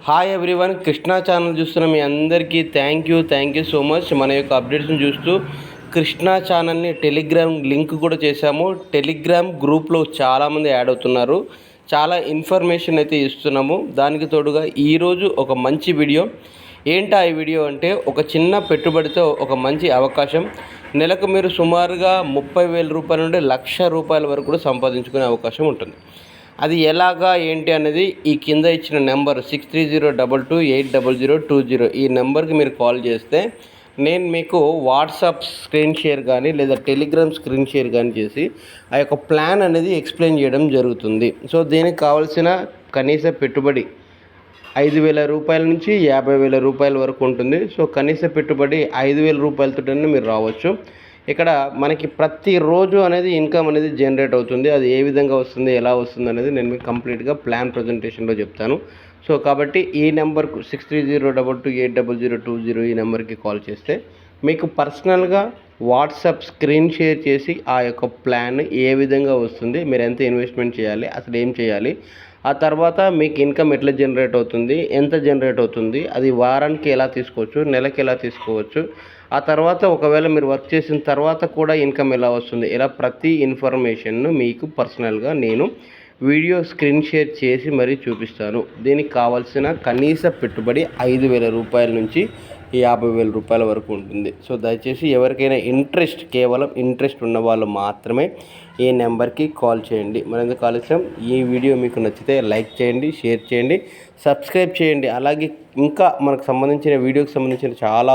Hi everyone, Krishna channel చూస్తున్న మీ అందరికీ thank you so much. మన యొక్క అప్డేట్స్ని చూస్తూ కృష్ణా ఛానల్ని టెలిగ్రామ్ లింక్ కూడా చేశాము. టెలిగ్రామ్ గ్రూప్లో చాలామంది యాడ్ అవుతున్నారు. చాలా ఇన్ఫర్మేషన్ అయితే ఇస్తున్నాము. దానికి తోడుగా ఈరోజు ఒక మంచి వీడియో. ఏంటా ఈ వీడియో అంటే, ఒక చిన్న పెట్టుబడితో ఒక మంచి అవకాశం. నెలకు మీరు సుమారుగా 30,000 రూపాయల నుండి 1,00,000 రూపాయల వరకు కూడా సంపాదించుకునే అవకాశం ఉంటుంది. అది ఎలాగా ఏంటి అనేది ఈ కింద ఇచ్చిన నెంబర్ 6302280020 ఈ నెంబర్కి మీరు కాల్ చేస్తే నేను మీకు వాట్సాప్ స్క్రీన్ షేర్ కానీ లేదా టెలిగ్రామ్ స్క్రీన్ షేర్ కానీ చేసి ఆ యొక్క ప్లాన్ అనేది ఎక్స్ప్లెయిన్ చేయడం జరుగుతుంది. సో దీనికి కావాల్సిన కనీస పెట్టుబడి 5,000 రూపాయల నుంచి 50,000 రూపాయల వరకు ఉంటుంది. సో కనీస పెట్టుబడి 5,000 రూపాయలతోనే మీరు రావచ్చు. ఇక్కడ మనకి ప్రతిరోజు అనేది ఇన్కమ్ అనేది జనరేట్ అవుతుంది. అది ఏ విధంగా వస్తుంది, ఎలా వస్తుంది అనేది నేను మీకు కంప్లీట్గా ప్లాన్ ప్రజెంటేషన్లో చెప్తాను. సో కాబట్టి ఈ నెంబర్కు 6302280020 ఈ నెంబర్కి కాల్ చేస్తే మీకు పర్సనల్గా వాట్సాప్ స్క్రీన్ షేర్ చేసి ఆ యొక్క ప్లాన్ ఏ విధంగా వస్తుంది, మీరు ఎంత ఇన్వెస్ట్మెంట్ చేయాలి, అసలు ఏం చేయాలి, ఆ తర్వాత మీకు ఇన్కమ్ ఎట్లా జనరేట్ అవుతుంది, ఎంత జనరేట్ అవుతుంది, అది వారానికి ఎలా తీసుకోవచ్చు, నెలకి ఎలా తీసుకోవచ్చు, ఆ తర్వాత ఒకవేళ మీరు వర్క్ చేసిన తర్వాత కూడా ఇన్కమ్ ఎలా వస్తుంది, ఇలా ప్రతి ఇన్ఫర్మేషన్ను మీకు పర్సనల్గా నేను వీడియో స్క్రీన్ షేర్ చేసి మరీ చూపిస్తాను. దీనికి కావాల్సిన కనీస పెట్టుబడి 5,000 రూపాయల నుంచి 50,000 రూపాయల వరకు ఉంటుంది. సో దయచేసి ఎవరికైనా కేవలం ఇంట్రెస్ట్ ఉన్న వాళ్ళు మాత్రమే ఈ నెంబర్కి కాల్ చేయండి. మరింత ఆలస్యం, ఈ వీడియో మీకు నచ్చితే లైక్ చేయండి, షేర్ చేయండి, సబ్స్క్రైబ్ చేయండి. అలాగే ఇంకా మనకు సంబంధించిన వీడియోకి సంబంధించిన చాలా